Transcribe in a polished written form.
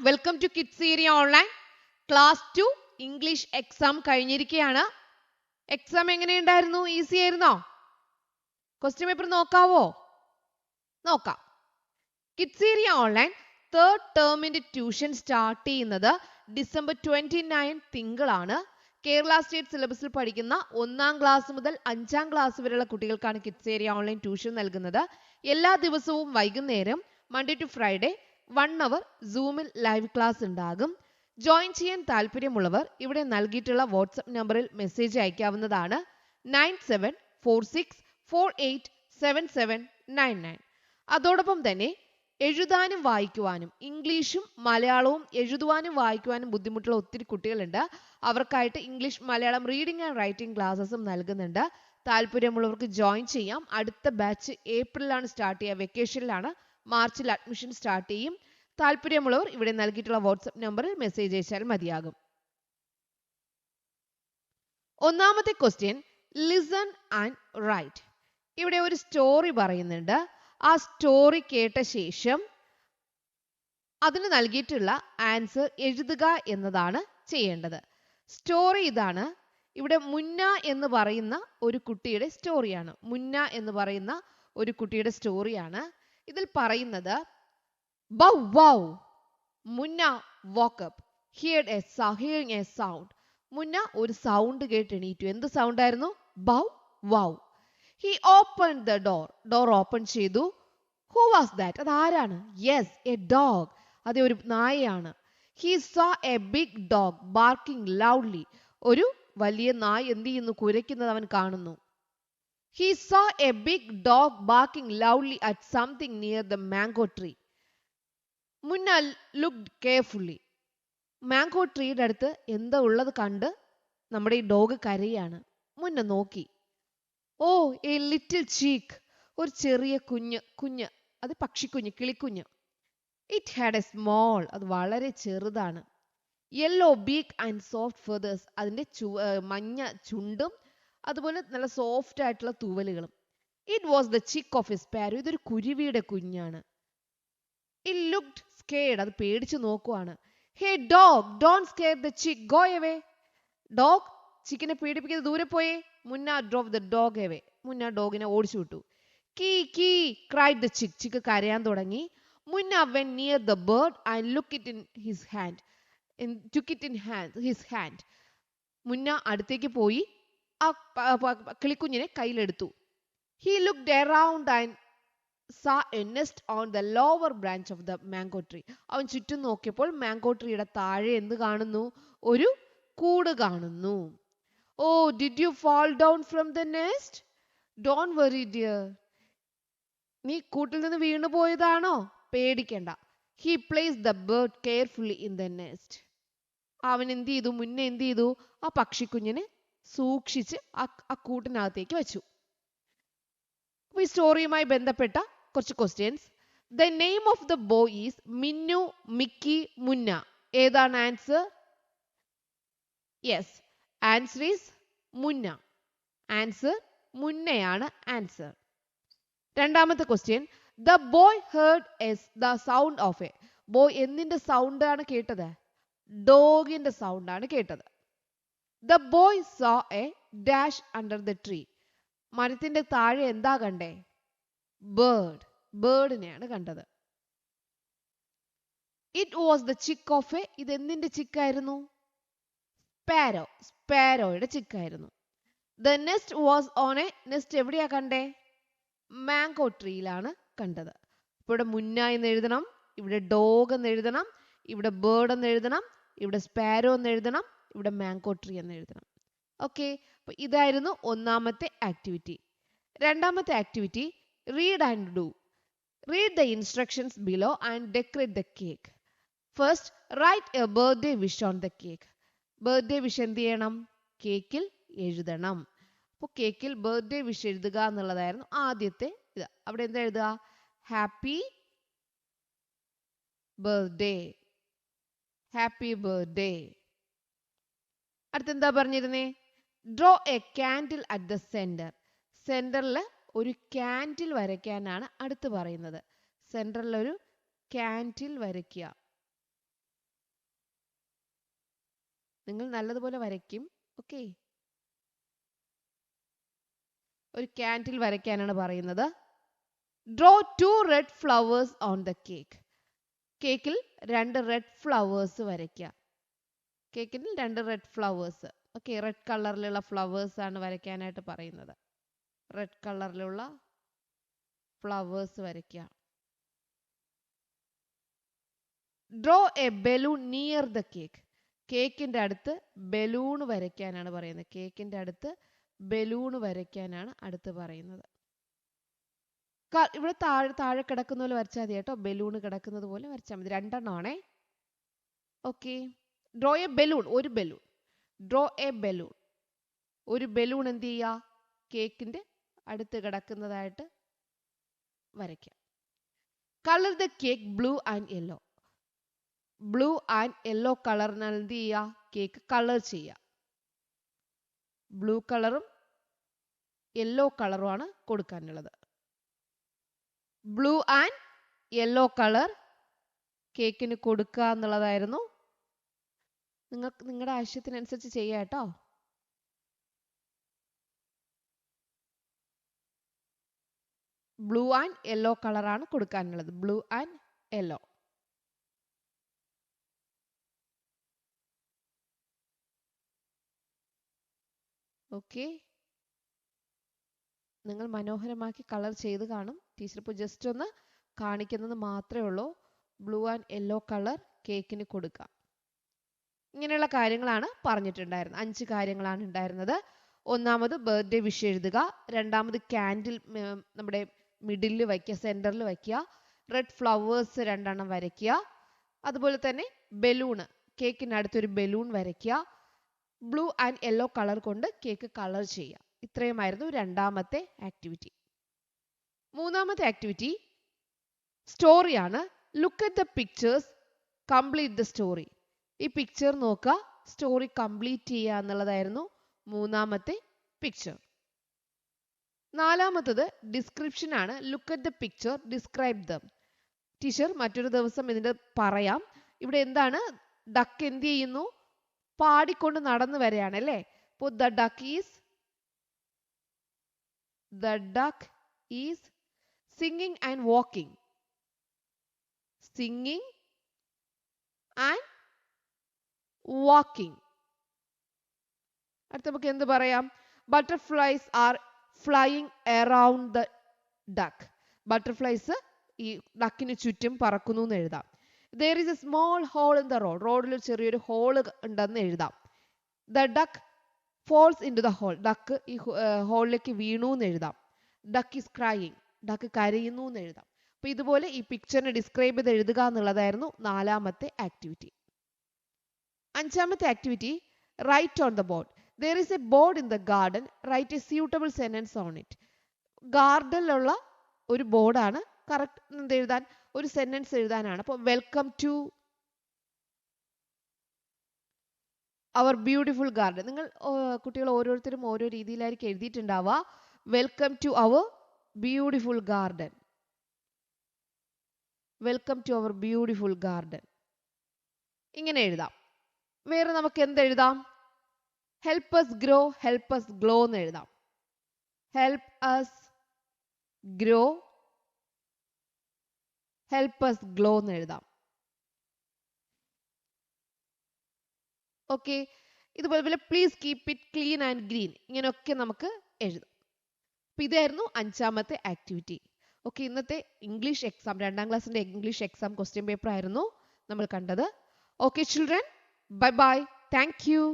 Welcome to kids area online. Class 2 English exam കഴിഞ്ഞിരിക്കുകയാണ്. Exam എങ്ങനെയുണ്ടായിരുന്നു? Easy ആയിരുന്നോ? Question paper നോക്കാവോ? നോക്കാം. കിഡ്സ് ഏരിയ ഓൺലൈൻ തേർഡ് ടേമിന്റെ ട്യൂഷൻ സ്റ്റാർട്ട് ചെയ്യുന്നത് ഡിസംബർ 29 തിങ്കളാണ്. കേരള സ്റ്റേറ്റ് സിലബസിൽ പഠിക്കുന്ന 1ാം ക്ലാസ് മുതൽ 5ാം ക്ലാസ് വരെയുള്ള കുട്ടികൾക്കാണ് കിഡ്സ് ഏരിയ ഓൺലൈൻ ട്യൂഷൻ നൽകുന്നത്. എല്ലാ ദിവസവും വൈകുന്നേരം മൺഡേ ടു ഫ്രൈഡേ 1 അവർ സൂമിൽ ലൈവ് ക്ലാസ് ഉണ്ടാകും. ജോയിൻ ചെയ്യാൻ താല്പര്യമുള്ളവർ ഇവിടെ നൽകിയിട്ടുള്ള വാട്സ്ആപ്പ് നമ്പറിൽ മെസ്സേജ് അയക്കാവുന്നതാണ്. 9746487799. അതോടൊപ്പം തന്നെ എഴുതാനും വായിക്കുവാനും ഇംഗ്ലീഷും മലയാളവും എഴുതുവാനും വായിക്കുവാനും ബുദ്ധിമുട്ടുള്ള ഒത്തിരി കുട്ടികളുണ്ട്. അവർക്കായിട്ട് English Malayalam reading and writing ക്ലാസ്സസും നൽകുന്നുണ്ട്. താല്പര്യമുള്ളവർക്ക് ജോയിൻ ചെയ്യാം. അടുത്ത ബാച്ച് ഏപ്രിലാണ് സ്റ്റാർട്ട് ചെയ്യുക, വെക്കേഷനിലാണ്. മാർച്ചിൽ അഡ്മിഷൻ സ്റ്റാർട്ട് ചെയ്യും. താല്പര്യമുള്ളവർ ഇവിടെ നൽകിയിട്ടുള്ള വാട്സ്ആപ്പ് നമ്പറിൽ മെസ്സേജ് അയച്ചാൽ മതിയാകും. ഒന്നാമത്തെ ക്വസ്റ്റ്യൻ, ലിസൺ ആൻഡ് റൈറ്റ്. ഇവിടെ ഒരു സ്റ്റോറി പറയുന്നുണ്ട്. ആ സ്റ്റോറി കേട്ട ശേഷം അതിന് നൽകിയിട്ടുള്ള ആൻസർ എഴുതുക എന്നതാണ് ചെയ്യേണ്ടത്. സ്റ്റോറി ഇതാണ്. ഇവിടെ മുന്ന എന്ന് പറയുന്ന ഒരു കുട്ടിയുടെ സ്റ്റോറിയാണ്. മുന്ന എന്ന് പറയുന്ന ഒരു കുട്ടിയുടെ സ്റ്റോറിയാണ്. ഇതിൽ പറയുന്നത്, ബൗ വൗ മുന്ന woke up, hearing a sound. മുന്ന ഒരു സൗണ്ട് കേട്ട് എണീറ്റു. എന്ത് സൗണ്ട് ആയിരുന്നു? Bow wow. He opened the door. Door open ചെയ്തു. Who was that? അത് ആരാണ്? Yes, a dog. അത് ഒരു നായയാണ്. He saw a big dog barking loudly. ഒരു വലിയ നായ എന്ത് ചെയ്യുന്നു? കുരയ്ക്കുന്നത് അവൻ കാണുന്നു. He saw a big dog barking loudly at something near the mango tree. മുന്ന looked carefully. മാംഗോ ട്രീയുടെ അടുത്ത് എന്താ ഉള്ളത് കണ്ട് നമ്മുടെ ഈ ഡോഗ് കരയാണ്. മുന്ന നോക്കി. Oh, a little chick. ഒരു ചെറിയ കുഞ്ഞ്. അത് പക്ഷിക്കുഞ്ഞ്, കിളിക്കുഞ്ഞ്. It had a small. അത് വളരെ ചെറുതാണ്. Yellow beak and soft feathers. അതിന്റെ മഞ്ഞ ചുണ്ടും അതുപോലെ നല്ല സോഫ്റ്റ് ആയിട്ടുള്ള തൂവലുകളും. It was the chick of a sparrow. ഇതൊരു കുരുവിയുടെ കുഞ്ഞാണ്. It looked scared. അത് പേടിച്ചു നോക്കുവാണ്. Hey dog, don't scare the chick, go away. Dog, ചിക്കിനെ പേടിപ്പിക്കാതെ ദൂരെ പോയേ. മുന്ന ഡ്രോവ് ദ ഡോഗ് അവേ. മുന്ന ഡോഗിനെ ഓടിച്ചു വിട്ടു. കീ കീ ക്രൈഡ് ദ ചിക്ക്. ചിക്ക് കരയാൻ തുടങ്ങി. മുന്ന went near the bird and took it in his hand. മുന്ന അടുത്തേക്ക് പോയി ആ കിളിക്കുഞ്ഞിനെ കയ്യിലെടുത്തു. He looked around and saw a nest on the lower branch of the mango tree. അവൻ ചുറ്റും നോക്കിയപ്പോൾ മാംഗോ ട്രീയുടെ താഴെ എന്ത് കാണുന്നു? ഒരു കൂട് കാണുന്നു. Oh, did you fall down from the nest? Don't worry, dear. നീ കൂട്ടിൽ നിന്ന് വീണു പോയതാണോ? പേടിക്കണ്ട. He placed the bird carefully in the nest. അവൻ എന്ത് ചെയ്തു? മുന്നേ എന്ത് ചെയ്തു? ആ പക്ഷിക്കുഞ്ഞിനെ സൂക്ഷിച്ച് ആ കൂട്ടിനകത്തേക്ക് വെച്ചു. ഈ സ്റ്റോറിയുമായി ബന്ധപ്പെട്ട കുറച്ച് questions. The name of the boy is Minnu, Mickey, Munna. ഏതാണ് answer? Yes, answer is Munna. Answer മുന്നയാണ് ആൻസർ. രണ്ടാമത്തെ question, the boy heard the sound of a. Boy എന്തിന്റെ സൗണ്ട് ആണ് കേട്ടത്? ഡോഗിന്റെ സൗണ്ട് ആണ് കേട്ടത്. The boy saw a dash under the tree. മരത്തിന്റെ താഴെ എന്താ കണ്ടേ? ബേർഡ്. ബേർഡിനെയാണ് കണ്ടത്. It was the chick of a. ഇത് എന്തിന്റെ ചിക്കായിരുന്നു? സ്പാരോ. സ്പാരോയുടെ ചിക്കായിരുന്നു. The nest was on A. Nest എവിടെയാ കണ്ടേ? മാംഗോ ട്രീയിലാണ് കണ്ടത്. അപ്പോൾ ഇവിടെ മുന്ന എന്ന് എഴുതണം, ഇവിടെ ഡോഗ് എന്ന് എഴുതണം, ഇവിടെ ബേർഡ് എന്ന് എഴുതണം, ഇവിടെ സ്പാരോ എന്ന് എഴുതണം, ഇവിടെ മാംഗോ ട്രീ എന്ന് എഴുതണം. ഓക്കെ, അപ്പൊ ഇതായിരുന്നു ഒന്നാമത്തെ ആക്ടിവിറ്റി. രണ്ടാമത്തെ activity, read and do. Read the instructions below and decorate the cake. First, write a birthday wish on the cake. Birthday wish എന്ത് ചെയ്യണം? കേക്കിൽ എഴുതണം. അപ്പോൾ കേക്കിൽ ബർത്ത്ഡേ വിഷ് എഴുതുക എന്നുള്ളതായിരുന്നു ആദ്യത്തെ ഇത്. അവിടെ എന്താ എഴുതുക? Happy birthday, happy birthday. അടുത്തെന്താ പറഞ്ഞിരുന്നേ? Draw a candle at the centre. സെന്ററിൽ ഒരു കാൻഡിൽ വരയ്ക്കാനാണ് അടുത്ത് പറയുന്നത്. സെന്ററിൽ ഒരു കാൻഡിൽ വരയ്ക്കുക. നിങ്ങൾ നല്ലതുപോലെ വരയ്ക്കും. ഓക്കെ, ഒരു ക്യാൻഡിൽ വരയ്ക്കാനാണ് പറയുന്നത്. Draw 2 red flowers on the cake. കേക്കിൽ 2 റെഡ് ഫ്ലവേഴ്സ് വരയ്ക്കുക. കേക്കിൽ 2 റെഡ് ഫ്ലവേഴ്സ്. ഓക്കെ, റെഡ് കളറിലുള്ള ഫ്ലവേഴ്സ് ആണ് വരയ്ക്കാനായിട്ട് പറയുന്നത്. റെഡ് കളറിലുള്ള ഫ്ലവേഴ്സ് വരയ്ക്കുക. Draw a balloon near the cake. കേക്കിന്റെ അടുത്ത് ബലൂൺ വരയ്ക്കാനാണ് പറയുന്നത്. കേക്കിന്റെ അടുത്ത് ബലൂൺ വരയ്ക്കാനാണ് അടുത്ത് പറയുന്നത്. ഇവിടെ താഴെ കിടക്കുന്ന പോലെ വരച്ചാൽ മതി കേട്ടോ. ബലൂൺ കിടക്കുന്നത് പോലെ വരച്ചാൽ മതി. 2 എണ്ണമാണേ. Okay, draw a balloon. ഒരു ബലൂൺ. Draw a balloon. ഒരു ബലൂൺ എന്ത് ചെയ്യുക? കേക്കിന്റെ അടുത്ത് കിടക്കുന്നതായിട്ട് വരയ്ക്കാം. Colour the cake blue and yellow. Blue and yellow കളറിനാൽ എന്ത് ചെയ്യുക? കേക്ക് കളർ ചെയ്യുക. ബ്ലൂ കളറും യെല്ലോ കളറുമാണ് കൊടുക്കാനുള്ളത്. ബ്ലൂ ആൻഡ് യെല്ലോ കളർ കേക്കിന് കൊടുക്കുക എന്നുള്ളതായിരുന്നു. നിങ്ങൾക്ക് നിങ്ങളുടെ ആവശ്യത്തിനനുസരിച്ച് ചെയ്യാം കേട്ടോ. ബ്ലൂ ആൻഡ് യെല്ലോ കളറാണ് കൊടുക്കാനുള്ളത്. Blue and yellow. ഓക്കെ, നിങ്ങൾ മനോഹരമാക്കി കളർ ചെയ്ത് കാണും. ടീച്ചർ ഇപ്പോൾ ജസ്റ്റ് ഒന്ന് കാണിക്കുന്നത് മാത്രമേ ഉള്ളൂ. ബ്ലൂ ആൻഡ് യെല്ലോ കളർ കേക്കിന് കൊടുക്കാം. ഇങ്ങനെയുള്ള കാര്യങ്ങളാണ് പറഞ്ഞിട്ടുണ്ടായിരുന്നത്. 5 കാര്യങ്ങളാണ് ഉണ്ടായിരുന്നത്. ഒന്നാമത് ബർത്ത്ഡേ വിഷ് എഴുതുക. രണ്ടാമത് ക്യാൻഡിൽ നമ്മുടെ മിഡിലിൽ വയ്ക്കുക, സെന്ററിൽ വയ്ക്കുക. റെഡ് ഫ്ലവേഴ്സ് 2 എണ്ണം വരയ്ക്കുക. അതുപോലെ തന്നെ ബലൂണ്, കേക്കിന് അടുത്തൊരു ബലൂൺ വരയ്ക്കുക. ബ്ലൂ ആൻഡ് യെല്ലോ കളർ കൊണ്ട് കേക്ക് കളർ ചെയ്യുക. ഇത്രയുമായിരുന്നു രണ്ടാമത്തെ ആക്ടിവിറ്റി. മൂന്നാമത്തെ ആക്ടിവിറ്റി സ്റ്റോറിയാണ്. Look at the pictures, complete the story. ഈ പിക്ചർ നോക്കുക, സ്റ്റോറി കംപ്ലീറ്റ് ചെയ്യുക എന്നുള്ളതായിരുന്നു മൂന്നാമത്തെ പിക്ചർ. നാലാമത്തത് ഡിസ്ക്രിപ്ഷൻ ആണ്. Look at the picture, describe them. Teacher മറ്റൊരു ദിവസം ഇതിന്റെ പറയാം. ഇവിടെ എന്താണ്? ഡക്ക് എന്ത് ചെയ്യുന്നു? പാടിക്കൊണ്ട് നടന്നു വരികയാണ് അല്ലേ? അപ്പോൾ the duck is singing and walking. Singing and walking. അടുത്ത നമുക്ക് എന്ത് പറയാം? Butterflies are flying around the duck. Butterflies ഈ ഡക്കിന് ചുറ്റും പറക്കുന്നു എന്ന് എഴുതാം. There is a small hole in the road. റോഡിൽ ചെറിയൊരു ഹോള് ഉണ്ടെന്ന് എഴുതാം. The duck falls into the hole. Duck ഈ ഹോളിലേക്ക് വീണു എന്ന് എഴുതാം. Duck is crying. ഡക്ക് കരയുന്നു എന്ന് എഴുതാം. അപ്പൊ ഇതുപോലെ ഈ പിക്ചറിനെ ഡിസ്ക്രൈബ് ചെയ്ത് എഴുതുക എന്നുള്ളതായിരുന്നു നാലാമത്തെ ആക്ടിവിറ്റി. അഞ്ചാമത്തെ activity right on the board. There is a board in the garden. Write a suitable sentence on it. ഗാർഡനിലുള്ള ഒരു ബോർഡാണ്. കറക്റ്റ് എന്ത് എഴുതാൻ? ഒരു സെന്റൻസ് എഴുതാനാണ്. അപ്പോൾ welcome to our beautiful garden. നിങ്ങൾ കുട്ടികൾ ഓരോരുത്തരും ഓരോ രീതിയിലായിരിക്കും എഴുതിയിട്ടുണ്ടാവുക. Welcome to our beautiful garden. Welcome to our beautiful garden. ഇങ്ങനെ എഴുതാം. വേറെ നമുക്ക് എന്തെഴുതാം? Help us grow, help us glow എന്ന് എഴുതാം. Help us grow, help us glow എന്ന് എഴുതാം. ഓക്കെ, ഇതുപോലെ please keep it clean and green. ഇങ്ങനെയൊക്കെ നമുക്ക് എഴുതാം. അപ്പൊ ഇതായിരുന്നു അഞ്ചാമത്തെ ആക്ടിവിറ്റി. ഓക്കെ, ഇന്നത്തെ ഇംഗ്ലീഷ് എക്സാം, 2ാം ക്ലാസ്സിന്റെ ഇംഗ്ലീഷ് എക്സാം ക്വസ്റ്റ്യൻ പേപ്പർ ആയിരുന്നു നമ്മൾ കണ്ടത്. Okay children, bye bye, thank you.